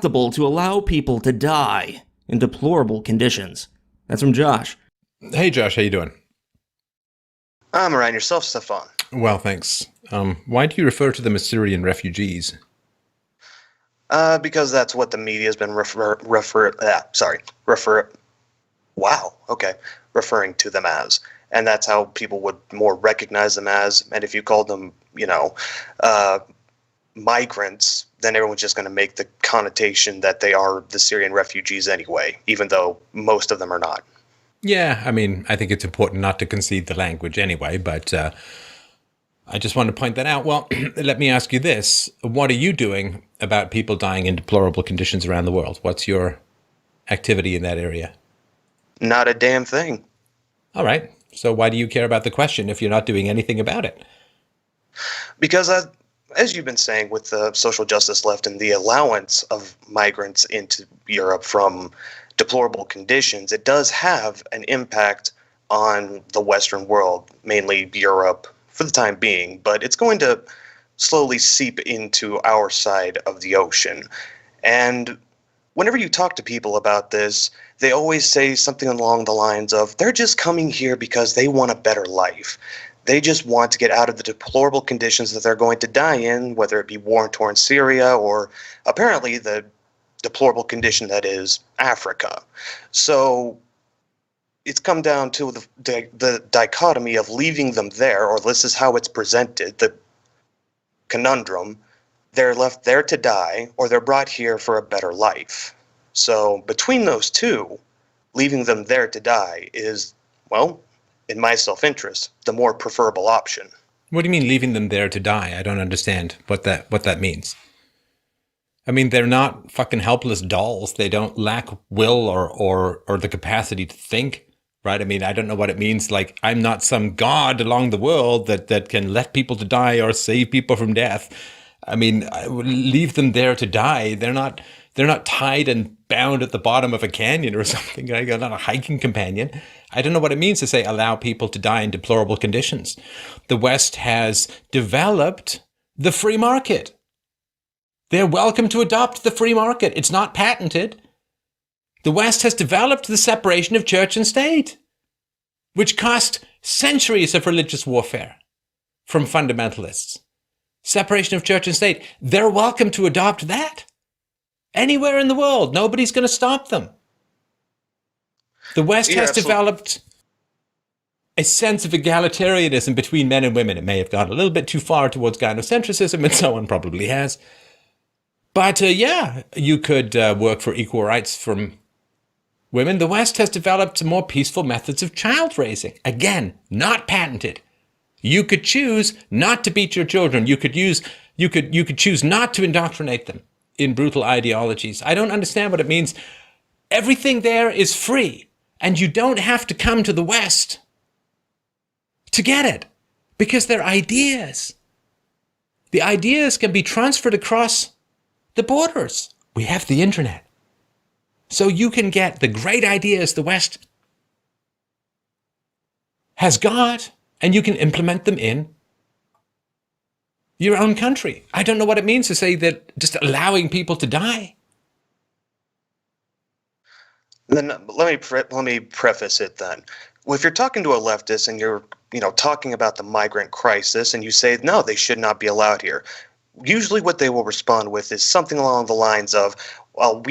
to allow people to die in deplorable conditions. That's from Josh. Hey, Josh, how you doing? I'm around yourself, Stefan. Well, thanks. Why do you refer to them as Syrian refugees? Because that's what the media has been referring to them as. And that's how people would more recognize them as. And if you called them, migrants, then everyone's just going to make the connotation that they are the Syrian refugees anyway, even though most of them are not. Yeah, I mean, I think it's important not to concede the language anyway, but I just wanted to point that out. Well, let me ask you this. What are you doing about people dying in deplorable conditions around the world? What's your activity in that area? Not a damn thing. All right. So why do you care about the question if you're not doing anything about it? Because as you've been saying, with the social justice left and the allowance of migrants into Europe from deplorable conditions, it does have an impact on the Western world, mainly Europe, for the time being, but it's going to slowly seep into our side of the ocean. And whenever you talk to people about this, they always say something along the lines of, they're just coming here because they want a better life. They just want to get out of the deplorable conditions that they're going to die in, whether it be war-torn Syria or apparently the deplorable condition that is Africa. So it's come down to the dichotomy of leaving them there, or this is how it's presented, the conundrum. They're left there to die, or they're brought here for a better life. So between those two, leaving them there to die is, well, in my self-interest, the more preferable option. What do you mean leaving them there to die? I don't understand what that means. I mean, they're not fucking helpless dolls. They don't lack will or the capacity to think, right? I mean, I don't know what it means. Like, I'm not some god along the world that can let people to die or save people from death. I mean, I would leave them there to die. They're not tied and bound at the bottom of a canyon or something. Right? They're not a hiking companion. I don't know what it means to say allow people to die in deplorable conditions. The West has developed the free market. They're welcome to adopt the free market. It's not patented. The West has developed the separation of church and state, which cost centuries of religious warfare from fundamentalists. Separation of church and state. They're welcome to adopt that. Anywhere in the world, nobody's going to stop them. The West has developed a sense of egalitarianism between men and women. It may have gone a little bit too far towards gynocentrism, and so on, probably has. But yeah, you could work for equal rights from women. The West has developed more peaceful methods of child raising. Again, not patented. You could choose not to beat your children. You could choose not to indoctrinate them in brutal ideologies. I don't understand what it means. Everything there is free, and you don't have to come to the West to get it, because they're ideas. The ideas can be transferred across the borders. We have the internet. So you can get the great ideas the West has got, and you can implement them in your own country. I don't know what it means to say that just allowing people to die. Then let me preface it then. Well, if you're talking to a leftist and you're talking about the migrant crisis and you say, no, they should not be allowed here, usually what they will respond with is something along the lines of, well,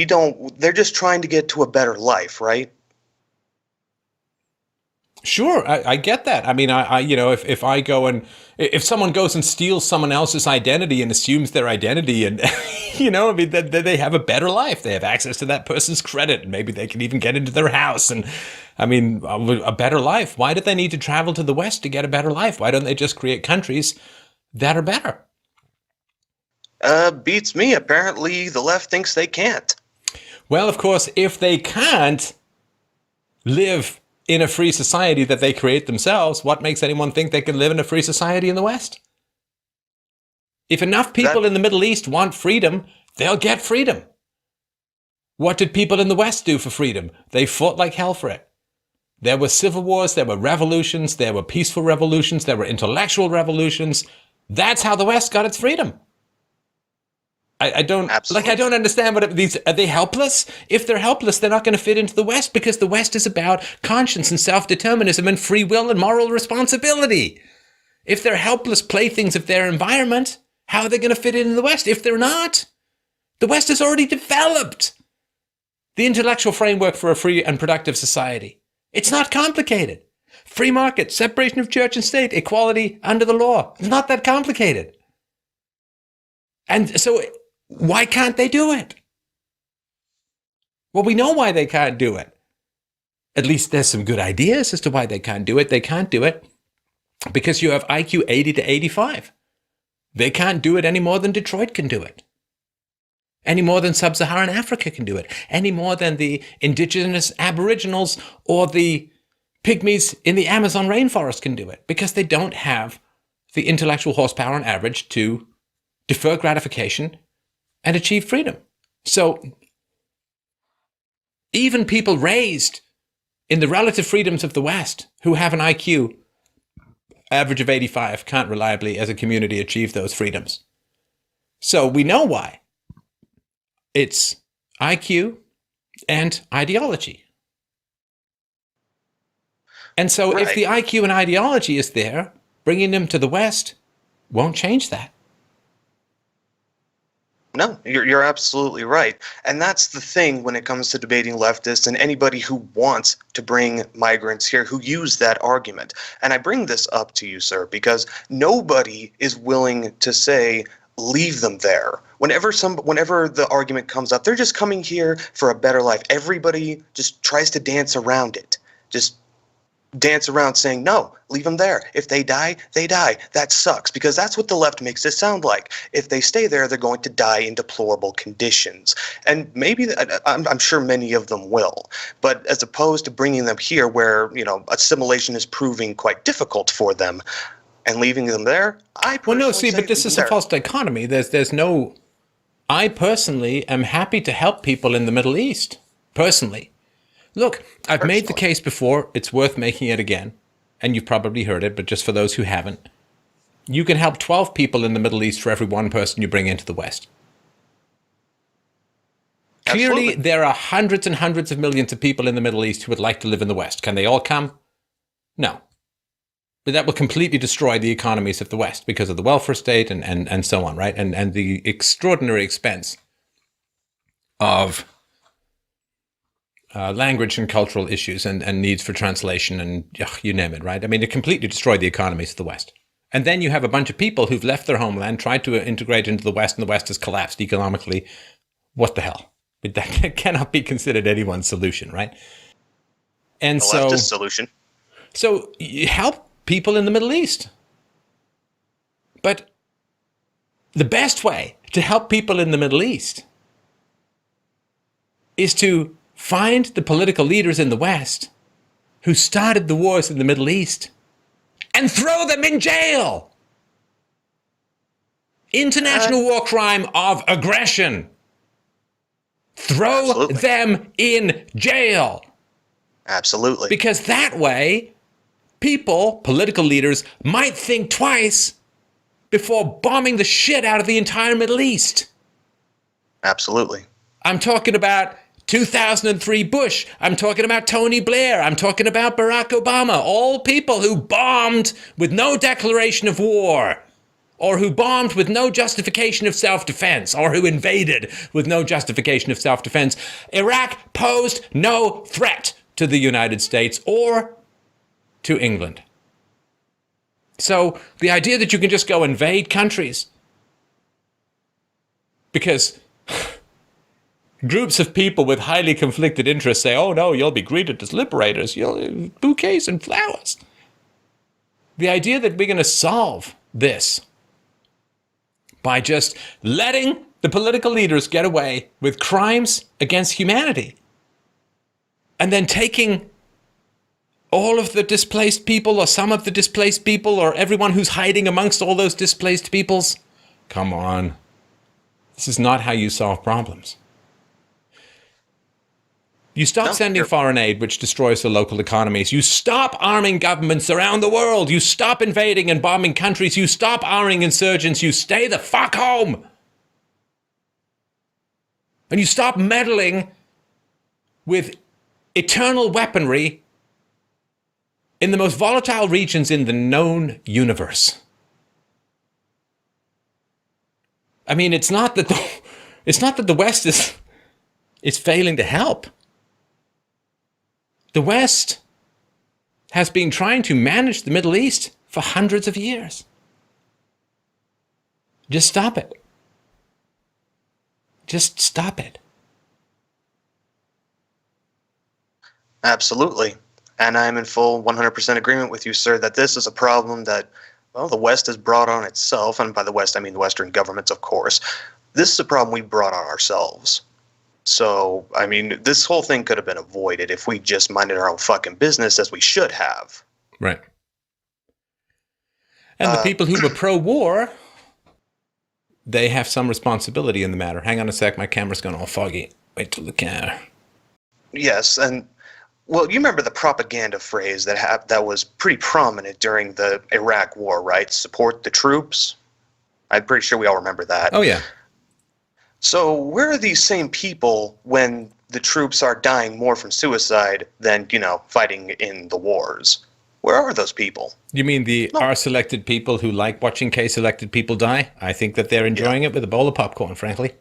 they're just trying to get to a better life, right? Sure, I get that. I mean, if I go and if someone goes and steals someone else's identity and assumes their identity, and that they have a better life, they have access to that person's credit, and maybe they can even get into their house, and I mean, a better life. Why do they need to travel to the West to get a better life? Why don't they just create countries that are better? Beats me. Apparently, the left thinks they can't. Well, of course, if they can't live in a free society that they create themselves, what makes anyone think they can live in a free society in the West? If enough people in the Middle East want freedom, they'll get freedom. What did people in the West do for freedom? They fought like hell for it. There were civil wars, there were revolutions, there were peaceful revolutions, there were intellectual revolutions. That's how the West got its freedom. I don't Absolutely. I don't understand are they helpless? If they're helpless, they're not going to fit into the West, because the West is about conscience and self-determinism and free will and moral responsibility. If they're helpless playthings of their environment, how are they going to fit in the West? If they're not, the West has already developed the intellectual framework for a free and productive society. It's not complicated. Free market, separation of church and state, equality under the law. It's not that complicated. And so why can't they do it? Well, we know why they can't do it. At least there's some good ideas as to why they can't do it. They can't do it because you have IQ 80 to 85. They can't do it any more than Detroit can do it. Any more than sub-Saharan Africa can do it. Any more than the indigenous aboriginals or the pygmies in the Amazon rainforest can do it, because they don't have the intellectual horsepower on average to defer gratification and achieve freedom. So even people raised in the relative freedoms of the West who have an IQ average of 85 can't reliably as a community achieve those freedoms. So we know why. It's IQ and ideology. And so if the IQ and ideology is there, bringing them to the West won't change that. No, you're absolutely right. And that's the thing when it comes to debating leftists and anybody who wants to bring migrants here, who use that argument. And I bring this up to you, sir, because nobody is willing to say, leave them there. Whenever the argument comes up, they're just coming here for a better life. Everybody just tries to dance around it. Just dance around saying, no, leave them there. If they die, they die. That sucks, because that's what the left makes it sound like. If they stay there, they're going to die in deplorable conditions. And maybe, I'm sure many of them will. But as opposed to bringing them here where, assimilation is proving quite difficult for them and leaving them there, but this is a false dichotomy. There's no... I personally am happy to help people in the Middle East. Personally. Look, I've made the case before. It's worth making it again. And you've probably heard it, but just for those who haven't. You can help 12 people in the Middle East for every one person you bring into the West. Absolutely. Clearly, there are hundreds and hundreds of millions of people in the Middle East who would like to live in the West. Can they all come? No. But that will completely destroy the economies of the West because of the welfare state and so on, right? And the extraordinary expense of language and cultural issues and needs for translation and you name it, right? I mean, it completely destroyed the economies of the West. And then you have a bunch of people who've left their homeland, tried to integrate into the West, and the West has collapsed economically. What the hell? But that cannot be considered anyone's solution, right? And the leftist solution. So you help people in the Middle East. But the best way to help people in the Middle East is to find the political leaders in the West who started the wars in the Middle East and throw them in jail. International war crime of aggression. Throw them in jail. Absolutely. Because that way, people, political leaders, might think twice before bombing the shit out of the entire Middle East. Absolutely. I'm talking about 2003 Bush. I'm talking about Tony Blair. I'm talking about Barack Obama. All people who bombed with no declaration of war, or who bombed with no justification of self-defense, or who invaded with no justification of self-defense. Iraq posed no threat to the United States or to England. So the idea that you can just go invade countries because groups of people with highly conflicted interests say, oh no, you'll be greeted as liberators, you'll bouquets and flowers. The idea that we're going to solve this by just letting the political leaders get away with crimes against humanity and then taking all of the displaced people or some of the displaced people or everyone who's hiding amongst all those displaced peoples. Come on. This is not how you solve problems. You stop sending foreign aid, which destroys the local economies. You stop arming governments around the world. You stop invading and bombing countries. You stop arming insurgents. You stay the fuck home. And you stop meddling with eternal weaponry in the most volatile regions in the known universe. I mean, it's not that the West is failing to help. The West has been trying to manage the Middle East for hundreds of years. Just stop it. Just stop it. Absolutely. And I'm in full 100% agreement with you, sir, that this is a problem that, well, the West has brought on itself. And by the West, I mean the Western governments, of course. This is a problem we brought on ourselves. So, I mean, this whole thing could have been avoided if we just minded our own fucking business as we should have. Right. And the people who were pro-war, they have some responsibility in the matter. Hang on a sec, my camera's gone all foggy. Wait till the camera. Yes, and well, you remember the propaganda phrase that was pretty prominent during the Iraq War, right? Support the troops. I'm pretty sure we all remember that. Oh yeah. So where are these same people when the troops are dying more from suicide than, fighting in the wars? Where are those people? You mean the R-selected people who like watching K-selected people die? I think that they're enjoying it with a bowl of popcorn, frankly.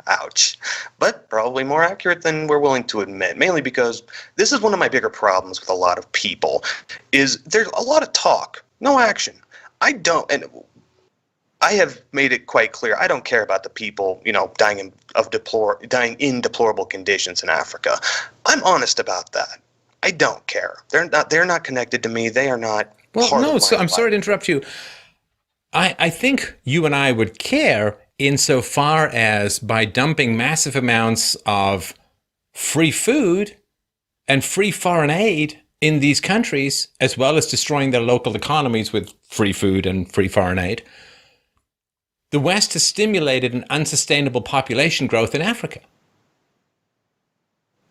Ouch. But probably more accurate than we're willing to admit, mainly because this is one of my bigger problems with a lot of people, is there's a lot of talk, no action. I have made it quite clear I don't care about the people, dying in deplorable conditions in Africa. I'm honest about that. I don't care. They're not connected to me. They are not part of my life. I'm sorry to interrupt you. I think you and I would care insofar as by dumping massive amounts of free food and free foreign aid in these countries, as well as destroying their local economies with free food and free foreign aid, the West has stimulated an unsustainable population growth in Africa.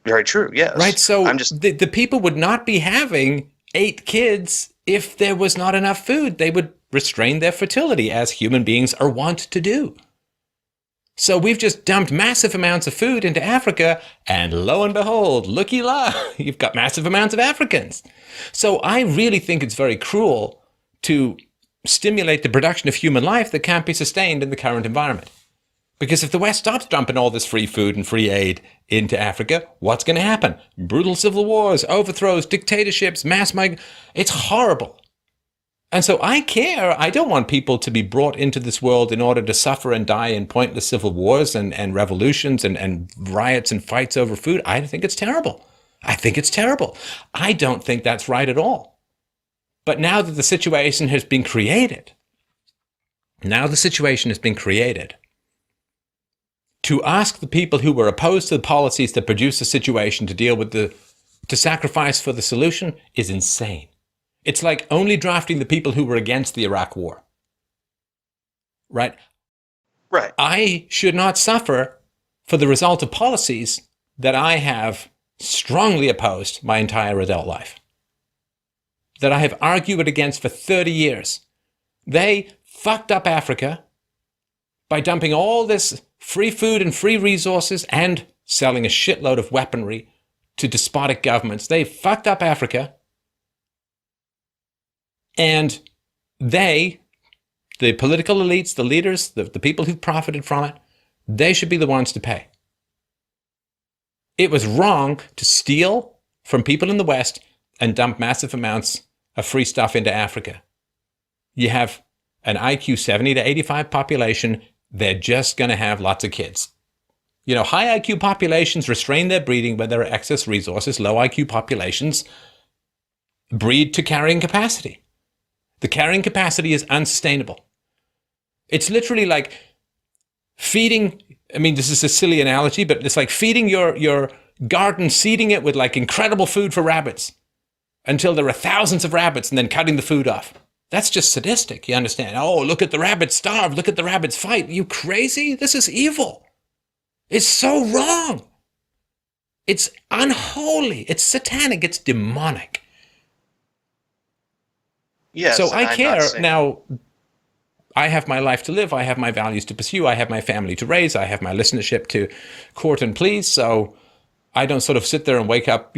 Very true, yes. Right, so the people would not be having 8 kids if there was not enough food. They would restrain their fertility, as human beings are wont to do. So we've just dumped massive amounts of food into Africa, and lo and behold, looky-la, you've got massive amounts of Africans. So I really think it's very cruel to stimulate the production of human life that can't be sustained in the current environment. Because if the West stops dumping all this free food and free aid into Africa, what's going to happen? Brutal civil wars, overthrows, dictatorships, mass migration. It's horrible. And so I care. I don't want people to be brought into this world in order to suffer and die in pointless civil wars and revolutions and riots and fights over food. I think it's terrible. I think it's terrible. I don't think that's right at all. But now that the situation has been created, to ask the people who were opposed to the policies that produced the situation to sacrifice for the solution is insane. It's like only drafting the people who were against the Iraq War. Right? Right. I should not suffer for the result of policies that I have strongly opposed my entire adult life, that I have argued against for 30 years. They fucked up Africa by dumping all this free food and free resources and selling a shitload of weaponry to despotic governments. They fucked up Africa. And they, the political elites, the leaders, the people who profited from it, they should be the ones to pay. It was wrong to steal from people in the West and dump massive amounts of free stuff into Africa. You have an IQ 70 to 85 population, they're just going to have lots of kids. High IQ populations restrain their breeding when there are excess resources. Low IQ populations breed to carrying capacity. The carrying capacity is unsustainable. It's literally like feeding, this is a silly analogy, but it's like feeding your garden, seeding it with like incredible food for rabbits until there are thousands of rabbits and then cutting the food off. That's just sadistic, you understand? Oh, look at the rabbits starve, look at the rabbits fight. You crazy? This is evil. It's so wrong. It's unholy. It's satanic. It's demonic. Yes, so I care. Now, I have my life to live. I have my values to pursue. I have my family to raise. I have my listenership to court and please. So I don't sort of sit there and wake up,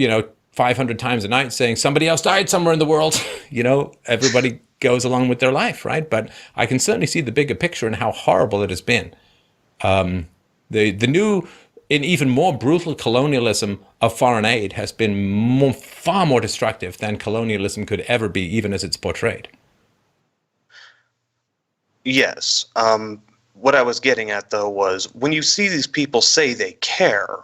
500 times a night saying somebody else died somewhere in the world. Everybody goes along with their life, right? But I can certainly see the bigger picture and how horrible it has been. The new and even more brutal colonialism of foreign aid has been far more destructive than colonialism could ever be, even as it's portrayed. Yes. What I was getting at, though, was when you see these people say they care,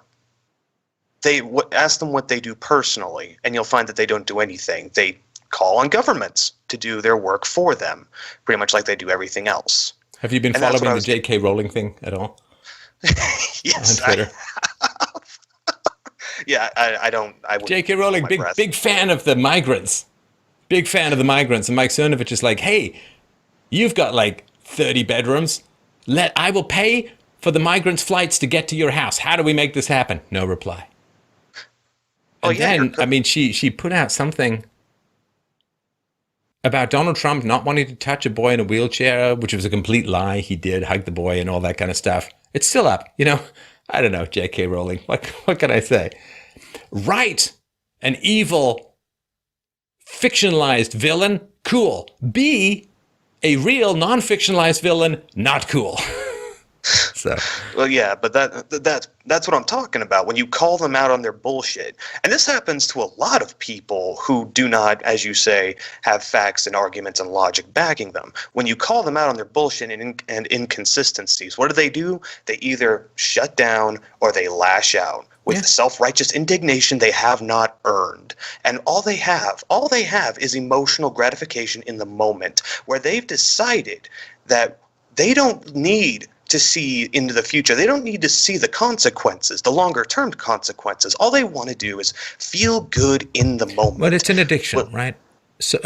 ask them what they do personally, and you'll find that they don't do anything. They call on governments to do their work for them, pretty much like they do everything else. Have you been following the J.K. Rowling thing at all? Yes, on Twitter. Yeah, I don't. I would. J.K. Rowling, big fan of the migrants. Big fan of the migrants. And Mike Cernovich is like, hey, you've got like 30 bedrooms. I will pay for the migrants' flights to get to your house. How do we make this happen? No reply. And then, she put out something about Donald Trump not wanting to touch a boy in a wheelchair, which was a complete lie. He did hug the boy and all that kind of stuff. It's still up, I don't know, J.K. Rowling. What can I say? Right, an evil, fictionalized villain, cool. B, a real, non-fictionalized villain, not cool. So. Well, yeah, but that's what I'm talking about. When you call them out on their bullshit, and this happens to a lot of people who do not, as you say, have facts and arguments and logic backing them. When you call them out on their bullshit and inconsistencies, what do? They either shut down or they lash out with self-righteous indignation they have not earned. And all they have is emotional gratification in the moment, where they've decided that they don't need to see into the future. They don't need to see the consequences, the longer-term consequences. All they want to do is feel good in the moment. But it's an addiction, right? So,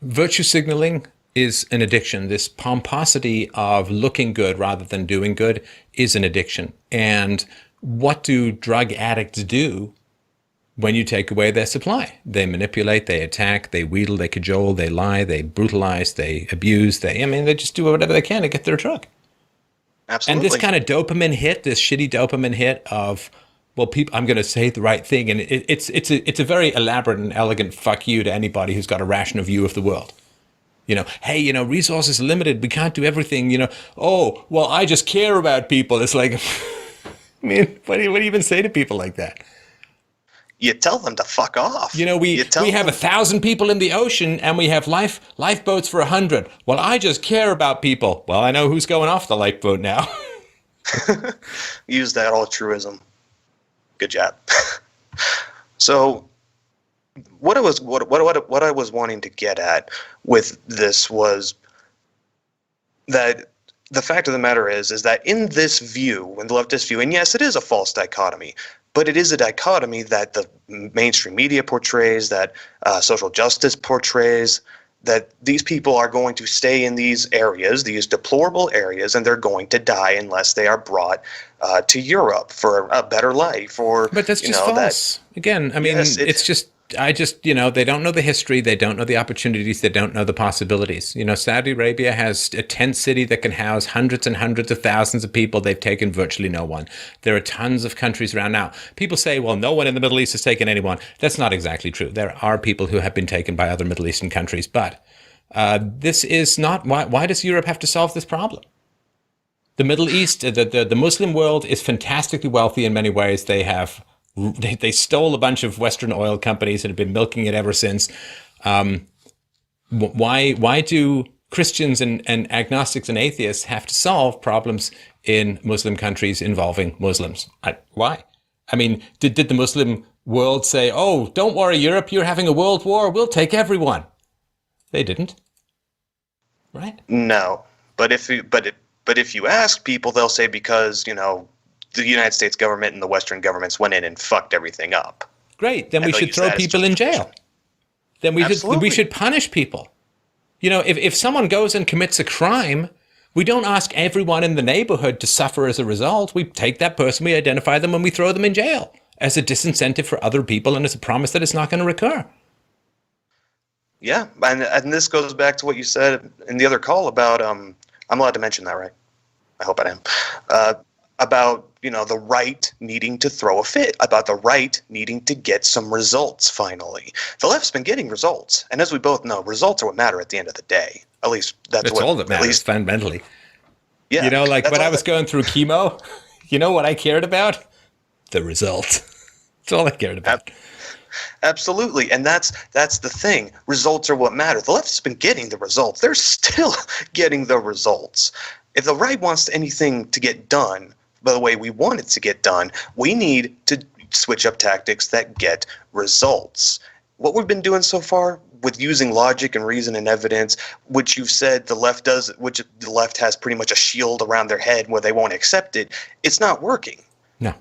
virtue signaling is an addiction. This pomposity of looking good rather than doing good is an addiction. And what do drug addicts do when you take away their supply? They manipulate, they attack, they wheedle, they cajole, they lie, they brutalize, they abuse, they just do whatever they can to get their drug. Absolutely. And this kind of dopamine hit, this shitty dopamine hit of, well, people, I'm going to say the right thing. And it's a very elaborate and elegant fuck you to anybody who's got a rational view of the world. Hey, resources are limited. We can't do everything, Oh, well, I just care about people. It's like, what do you even say to people like that? You tell them to fuck off. We have 1,000 people in the ocean and we have lifeboats for 100. Well, I just care about people. Well, I know who's going off the lifeboat now. Use that altruism. Good job. So, what I was wanting to get at with this was that the fact of the matter is that in this view, in the leftist view, and yes, it is a false dichotomy, but it is a dichotomy that the mainstream media portrays, that social justice portrays, that these people are going to stay in these areas, these deplorable areas, and they're going to die unless they are brought to Europe for a better life. But that's just false. Again, it's just, they don't know the history, they don't know the opportunities, they don't know the possibilities. Saudi Arabia has a tent city that can house hundreds and hundreds of thousands of people. They've taken virtually no one. There are tons of countries around now. People say, well, no one in the Middle East has taken anyone. That's not exactly true. There are people who have been taken by other Middle Eastern countries, but this is not, why does Europe have to solve this problem? The Middle East, the Muslim world is fantastically wealthy in many ways. They stole a bunch of Western oil companies and have been milking it ever since. Why do Christians and agnostics and atheists have to solve problems in Muslim countries involving Muslims? Why? Did the Muslim world say, oh, don't worry, Europe, you're having a world war, we'll take everyone? They didn't. Right? No. But if you ask people, they'll say because, the United States government and the Western governments went in and fucked everything up. Great. Then we should throw people in jail. Then we should punish people. If someone goes and commits a crime, we don't ask everyone in the neighborhood to suffer as a result. We take that person, we identify them, and we throw them in jail as a disincentive for other people and as a promise that it's not going to recur. Yeah, and this goes back to what you said in the other call about I'm allowed to mention that, right? I hope I am. About the right needing to throw a fit, about the right needing to get some results finally. The left's been getting results, and as we both know, results are what matter at the end of the day. At least that's what all that matters, at least fundamentally. Yeah, like when I was going through chemo, you know what I cared about? The result. That's all I cared about. Absolutely, and that's the thing. Results are what matter. The left's been getting the results. They're still getting the results. If the right wants anything to get done, by the way we want it to get done, we need to switch up tactics that get results. What we've been doing so far with using logic and reason and evidence, which you've said the left does, which the left has pretty much a shield around their head where they won't accept it, it's not working. No.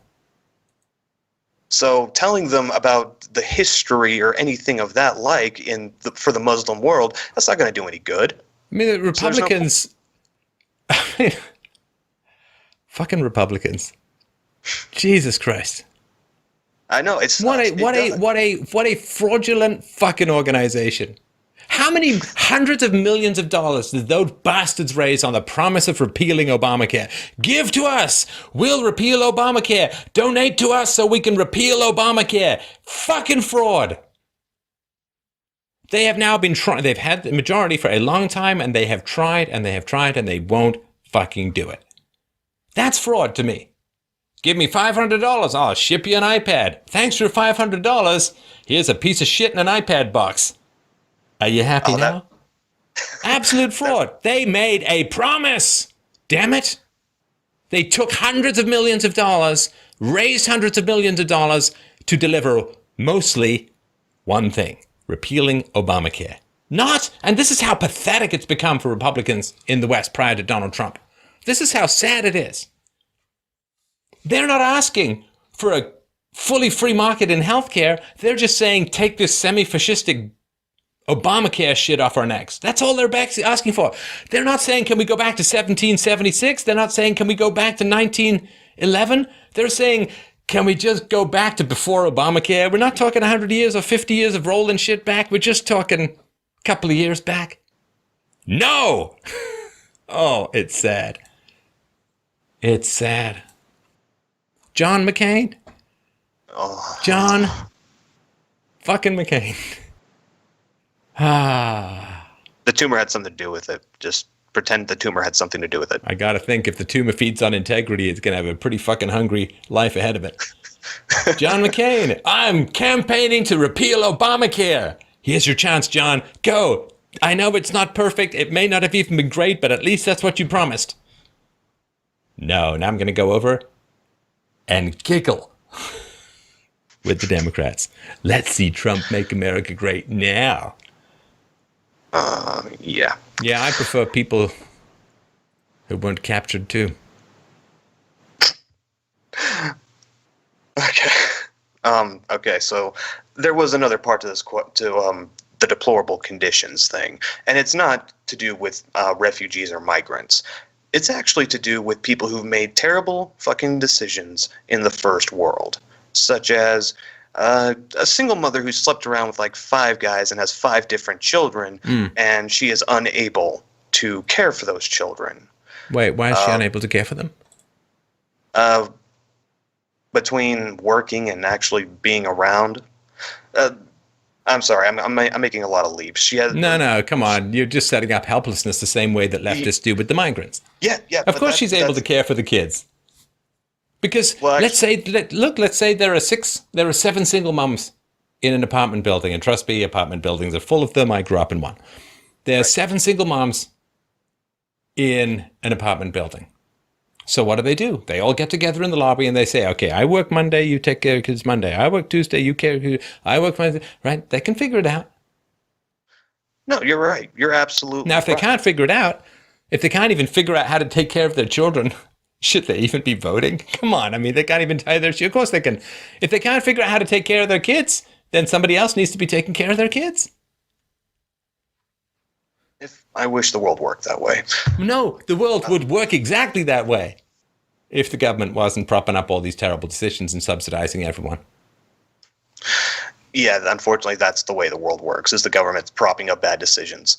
So telling them about the history or anything of that like for the Muslim world, that's not going to do any good. I mean, the Republicans... fucking Republicans. Jesus Christ. I know, it's what a fraudulent fucking organization. How many hundreds of millions of dollars did those bastards raise on the promise of repealing Obamacare? Give to us. We'll repeal Obamacare. Donate to us so we can repeal Obamacare. Fucking fraud. They have now been trying. They've had the majority for a long time, and they have tried and they have tried and they won't fucking do it. That's fraud to me. Give me $500. I'll ship you an iPad. Thanks for $500. Here's a piece of shit in an iPad box. Are you happy now? Absolute fraud. They made a promise. Damn it. They took hundreds of millions of dollars, raised hundreds of millions of dollars to deliver mostly one thing, repealing Obamacare. And this is how pathetic it's become for Republicans in the West prior to Donald Trump. This is how sad it is. They're not asking for a fully free market in healthcare. They're just saying, take this semi-fascistic Obamacare shit off our necks. That's all they're asking for. They're not saying, can we go back to 1776? They're not saying, can we go back to 1911? They're saying, can we just go back to before Obamacare? We're not talking 100 years or 50 years of rolling shit back. We're just talking a couple of years back. No! Oh, it's sad. It's sad. John McCain? Oh. John fucking McCain. The tumor had something to do with it. Just pretend the tumor had something to do with it. I gotta think if the tumor feeds on integrity, it's gonna have a pretty fucking hungry life ahead of it. John McCain, I'm campaigning to repeal Obamacare. Here's your chance, John. Go. I know it's not perfect. It may not have even been great, but at least that's what you promised. No, now I'm gonna go over and giggle with the Democrats. Let's see Trump make America great now. Yeah. Yeah, I prefer people who weren't captured too. Okay. Okay, so there was another part to this quote, to the deplorable conditions thing. And it's not to do with refugees or migrants. It's actually to do with people who've made terrible fucking decisions in the first world, such as a single mother who slept around with like 5 guys and has 5 different children, and she is unable to care for those children. Wait, why is she unable to care for them? Between working and actually being around. I'm sorry, I'm making a lot of leaps. She has No, come on. You're just setting up helplessness the same way that leftists do with the migrants. Yeah. Of course she's able to care for the kids. Because let's say there are 7 single mums in an apartment building, and trust me, apartment buildings are full of them. I grew up in one. There are 7 single moms in an apartment building. So what do? They all get together in the lobby and they say, okay, I work Monday, you take care of kids Monday. I work Tuesday, you care of kids. I work Wednesday, right? They can figure it out. No, you're right. You're absolutely Now, if they can't figure it out, if they can't even figure out how to take care of their children, should they even be voting? Come on. I mean, they can't even tie their shoes. Of course they can. If they can't figure out how to take care of their kids, then somebody else needs to be taking care of their kids. I wish the world worked that way. No, the world would work exactly that way if the government wasn't propping up all these terrible decisions and subsidizing everyone. Yeah, unfortunately, that's the way the world works, is the government's propping up bad decisions.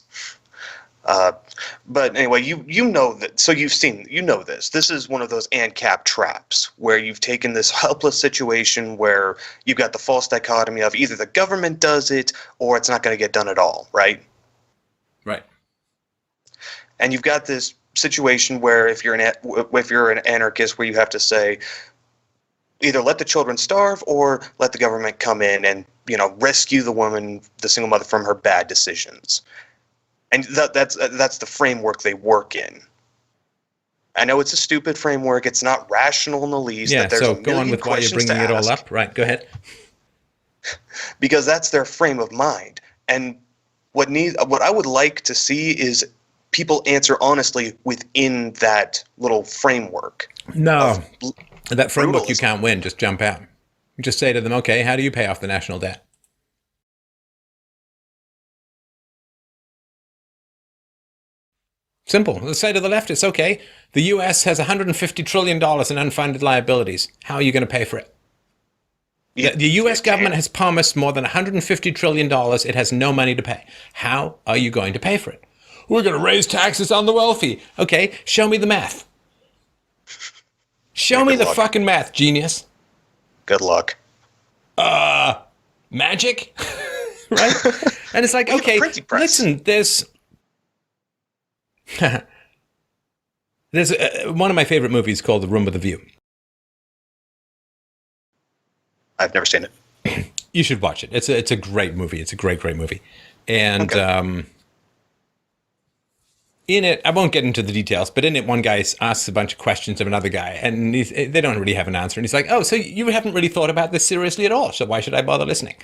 But anyway, you know that, so you know this. This is one of those ANCAP traps where you've taken this helpless situation where you've got the false dichotomy of either the government does it or it's not going to get done at all, right? Right. And you've got this situation where if you're an anarchist, where you have to say either let the children starve or let the government come in and, you know, rescue the woman, the single mother, from her bad decisions. And that's the framework they work in. I know it's a stupid framework. It's not rational in the least. Yeah, that there's so a go on million with why you're questions bringing to it all ask, up. Right, go ahead. because that's their frame of mind. And what I would like to see is people answer honestly within that little framework. No, that framework you brutalism. can't win. Just jump out. You just say to them, okay, how do you pay off the national debt? Simple. Let's say to the leftists, okay, the US has $150 trillion in unfunded liabilities. How are you going to pay for it? The US government has promised more than $150 trillion. It has no money to pay. How are you going to pay for it? We're going to raise taxes on the wealthy. Okay, show me the math. Show me the fucking math, genius. Good luck. Magic? Right? And it's like, okay, listen, there's one of my favorite movies called The Room with a View. I've never seen it. You should watch it. It's a great movie. It's a great movie. And in it, I won't get into the details, but in it, one guy asks a bunch of questions of another guy, and they don't really have an answer. And he's like, oh, so you haven't really thought about this seriously at all, so why should I bother listening?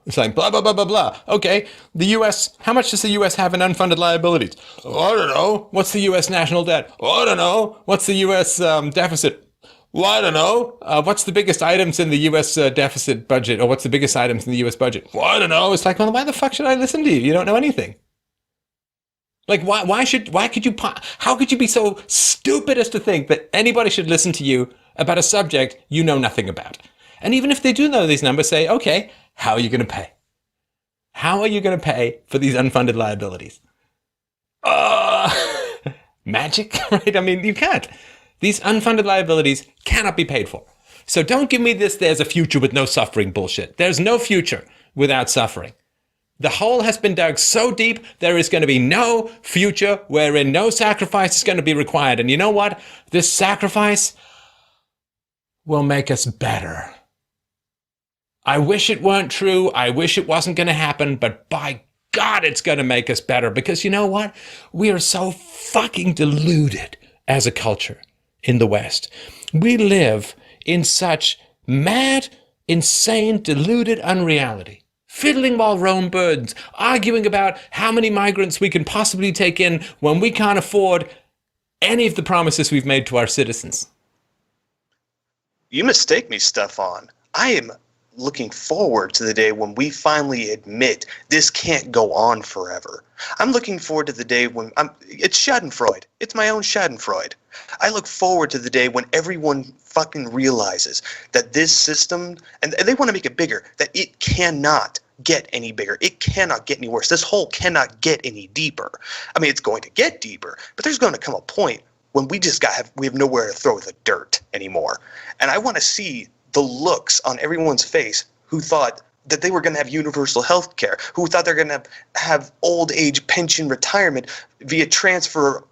It's like, blah, blah, blah, blah, blah. Okay, the U.S., how much does the U.S. have in unfunded liabilities? Oh, I don't know. What's the U.S. national debt? Oh, I don't know. What's the U.S. deficit? Well, I don't know. What's the biggest items in the U.S. Deficit budget? Or what's the biggest items in the U.S. budget? Well, I don't know. It's like, well, why the fuck should I listen to you? You don't know anything. Like, how could you be so stupid as to think that anybody should listen to you about a subject you know nothing about? And even if they do know these numbers, say, okay, how are you going to pay? How are you going to pay for these unfunded liabilities? Magic, right? I mean, you can't. These unfunded liabilities cannot be paid for. So don't give me this there's a future with no suffering bullshit. There's no future without suffering. The hole has been dug so deep, there is going to be no future wherein no sacrifice is going to be required. And you know what? This sacrifice will make us better. I wish it weren't true. I wish it wasn't going to happen, but by God, it's going to make us better, because you know what? We are so fucking deluded as a culture in the West. We live in such mad, insane, deluded unreality. Fiddling while Rome burns, arguing about how many migrants we can possibly take in when we can't afford any of the promises we've made to our citizens. You mistake me, Stefan. I am looking forward to the day when we finally admit this can't go on forever. I'm looking forward to the day when it's Schadenfreude. It's my own Schadenfreude. I look forward to the day when everyone fucking realizes that this system, and they want to make it bigger, that it cannot get any bigger. It cannot get any worse. This hole cannot get any deeper. I mean, it's going to get deeper, but there's going to come a point when we have nowhere to throw the dirt anymore. And I want to see the looks on everyone's face who thought that they were going to have universal health care, who thought they're going to have old age pension retirement via transfer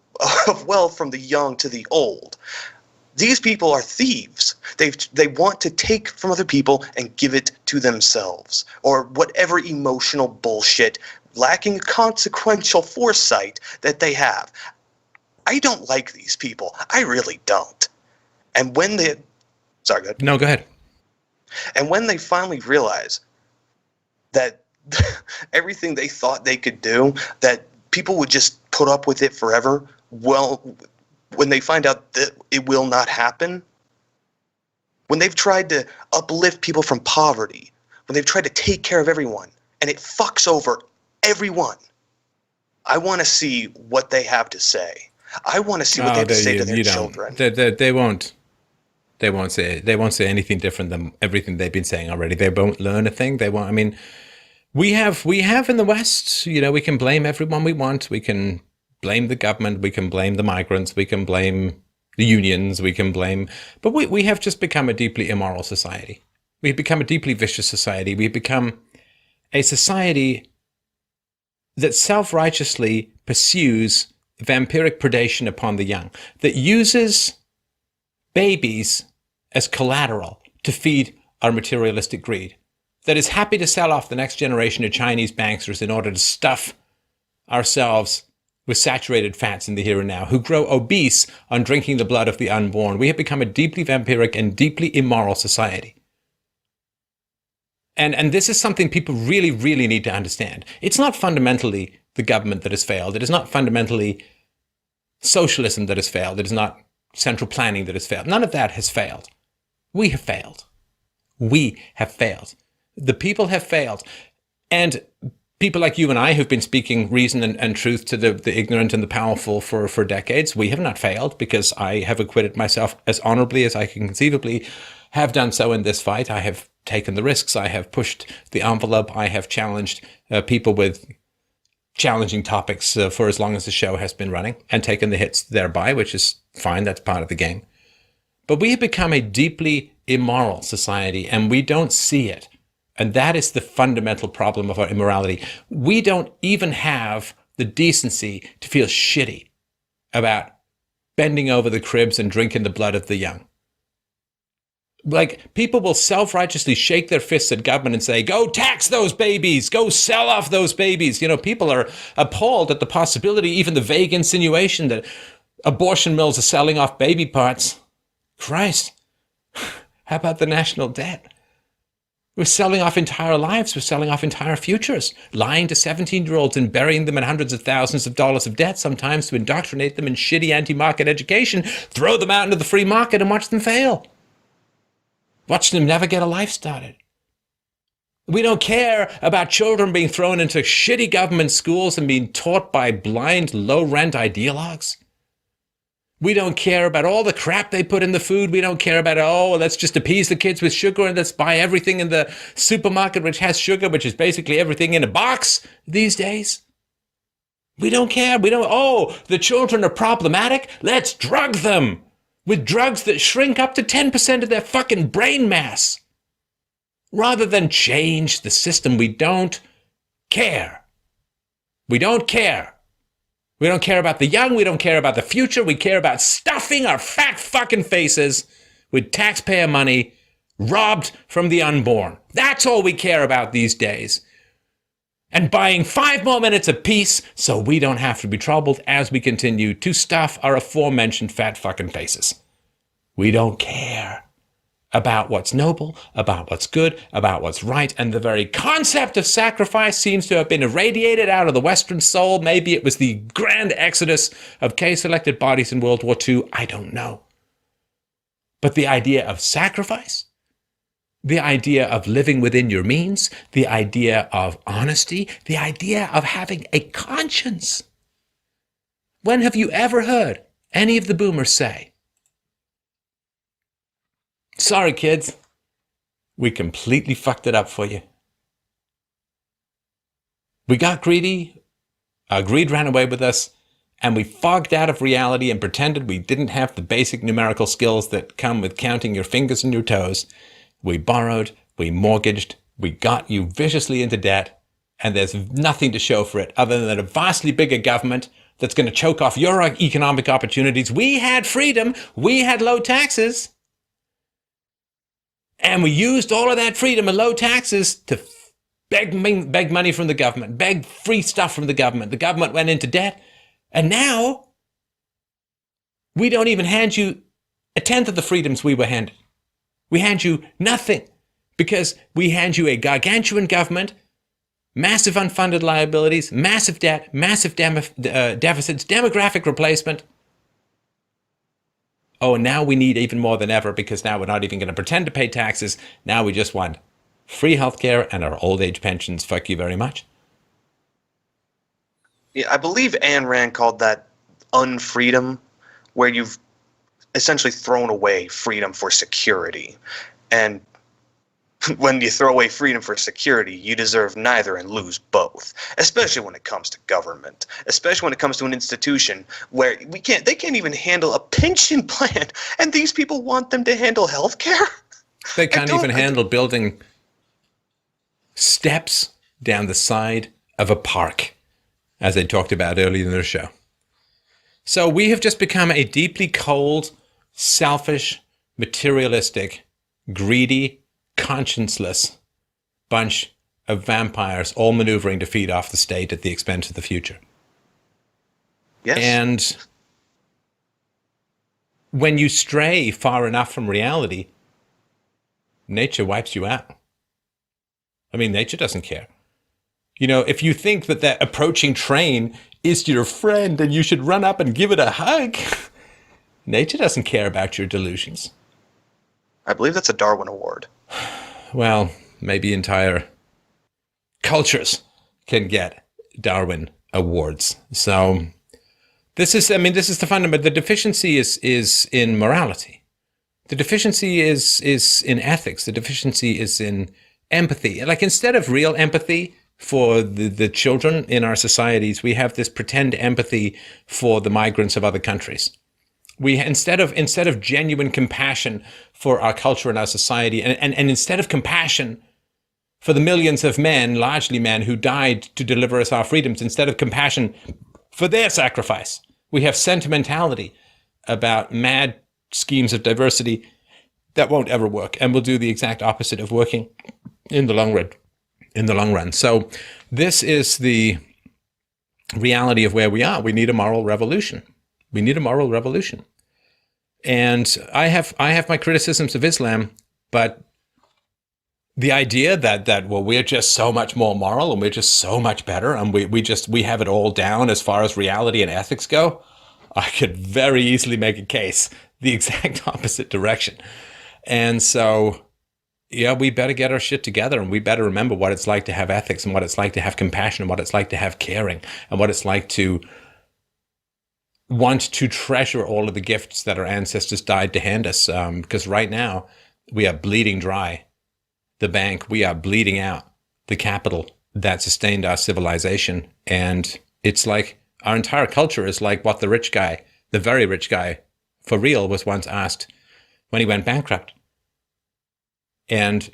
of wealth from the young to the old. These people are thieves. They want to take from other people and give it to themselves, or whatever emotional bullshit, lacking consequential foresight that they have. I don't like these people. I really don't. And when they... Sorry, go ahead. No, go ahead. And when they finally realize that everything they thought they could do, that people would just put up with it forever, well, when they find out that it will not happen, when they've tried to uplift people from poverty, when they've tried to take care of everyone, and it fucks over everyone, I want to see what they have to say. I want to see what they have to say to their children. They won't. They won't say anything different than everything they've been saying already. They won't learn a thing. They won't. I mean, we have in the West, we can blame everyone we want. We can blame the government. We can blame the migrants. We can blame the unions. We can blame, but we have just become a deeply immoral society. We've become a deeply vicious society. We've become a society that self-righteously pursues vampiric predation upon the young, that uses babies as collateral to feed our materialistic greed, that is happy to sell off the next generation to Chinese banksters in order to stuff ourselves with saturated fats in the here and now, who grow obese on drinking the blood of the unborn. We have become a deeply vampiric and deeply immoral society. And this is something people really, really need to understand. It's not fundamentally the government that has failed. It is not fundamentally socialism that has failed. It is not central planning that has failed. None of that has failed. We have failed. We have failed. The people have failed. And people like you and I who've been speaking reason and truth to the ignorant and the powerful for decades, we have not failed, because I have acquitted myself as honorably as I can conceivably have done so in this fight. I have taken the risks. I have pushed the envelope. I have challenged people with challenging topics for as long as the show has been running, and taken the hits thereby, which is fine. That's part of the game. But we have become a deeply immoral society, and we don't see it. And that is the fundamental problem of our immorality. We don't even have the decency to feel shitty about bending over the cribs and drinking the blood of the young. Like, people will self-righteously shake their fists at government and say, go tax those babies, go sell off those babies. People are appalled at the possibility, even the vague insinuation that abortion mills are selling off baby parts. Christ, how about the national debt? We're selling off entire lives. We're selling off entire futures, lying to 17-year-olds and burying them in hundreds of thousands of dollars of debt, sometimes to indoctrinate them in shitty anti-market education, throw them out into the free market and watch them fail. Watch them never get a life started. We don't care about children being thrown into shitty government schools and being taught by blind, low-rent ideologues. We don't care about all the crap they put in the food. We don't care about, let's just appease the kids with sugar and let's buy everything in the supermarket which has sugar, which is basically everything in a box these days. We don't care. The children are problematic. Let's drug them with drugs that shrink up to 10% of their fucking brain mass. Rather than change the system, we don't care. We don't care. We don't care about the young. We don't care about the future. We care about stuffing our fat fucking faces with taxpayer money robbed from the unborn. That's all we care about these days. And buying 5 more minutes apiece so we don't have to be troubled as we continue to stuff our aforementioned fat fucking faces. We don't care about what's noble, about what's good, about what's right, and the very concept of sacrifice seems to have been irradiated out of the Western soul. Maybe it was the grand exodus of K-selected bodies in World War II. I don't know. But the idea of sacrifice, the idea of living within your means, the idea of honesty, the idea of having a conscience. When have you ever heard any of the boomers say, sorry, kids, we completely fucked it up for you. We got greedy, our greed ran away with us, and we fogged out of reality and pretended we didn't have the basic numerical skills that come with counting your fingers and your toes. We borrowed, we mortgaged, we got you viciously into debt, and there's nothing to show for it other than a vastly bigger government that's going to choke off your economic opportunities. We had freedom, we had low taxes. And we used all of that freedom and low taxes to beg money from the government, beg free stuff from the government. The government went into debt. And now we don't even hand you a tenth of the freedoms we were handed. We hand you nothing because we hand you a gargantuan government, massive unfunded liabilities, massive debt, massive deficits, demographic replacement. Oh, and now we need even more than ever because now we're not even going to pretend to pay taxes. Now we just want free healthcare and our old age pensions. Fuck you very much. Yeah, I believe Ayn Rand called that unfreedom, where you've essentially thrown away freedom for security. And when you throw away freedom for security, you deserve neither and lose both, especially when it comes to government, especially when it comes to an institution where they can't even handle a pension plan, and these people want them to handle healthcare. They can't even handle building steps down the side of a park, as I talked about earlier in the show. So we have just become a deeply cold, selfish, materialistic, greedy, conscienceless bunch of vampires, all maneuvering to feed off the state at the expense of the future. Yes. And when you stray far enough from reality, nature wipes you out. I mean, nature doesn't care. You know, if you think that that approaching train is your friend and you should run up and give it a hug, nature doesn't care about your delusions. I believe that's a Darwin Award. Well, maybe entire cultures can get Darwin Awards. So this is the fundamental. The deficiency is in morality. The deficiency is in ethics. The deficiency is in empathy. Like, instead of real empathy for the children in our societies, we have this pretend empathy for the migrants of other countries. We instead of genuine compassion for our culture and our society, and instead of compassion for the millions of men, largely men, who died to deliver us our freedoms, instead of compassion for their sacrifice, we have sentimentality about mad schemes of diversity that won't ever work and will do the exact opposite of working in the long run. So this is the reality of where we are. We need a moral revolution. We need a moral revolution. And I have my criticisms of Islam, but the idea that well, we're just so much more moral and we're just so much better and we have it all down as far as reality and ethics go, I could very easily make a case the exact opposite direction. And so, yeah, we better get our shit together, and we better remember what it's like to have ethics, and what it's like to have compassion, and what it's like to have caring, and what it's like to want to treasure all of the gifts that our ancestors died to hand us. Because right now we are bleeding dry the bank. We are bleeding out the capital that sustained our civilization. And it's like our entire culture is like what the rich guy, the very rich guy for real, was once asked when he went bankrupt. And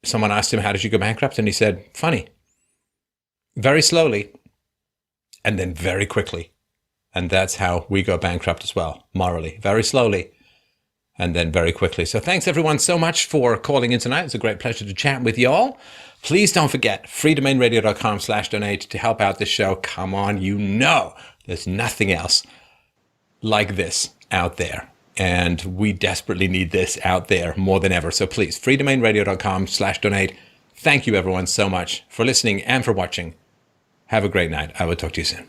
someone asked him, how did you go bankrupt? And he said, funny, very slowly and then very quickly. And that's how we go bankrupt as well, morally. Very slowly and then very quickly. So thanks everyone so much for calling in tonight. It's a great pleasure to chat with you all. Please don't forget, freedomainradio.com/donate to help out this show. Come on, you know there's nothing else like this out there. And we desperately need this out there more than ever. So please, freedomainradio.com/donate. Thank you everyone so much for listening and for watching. Have a great night. I will talk to you soon.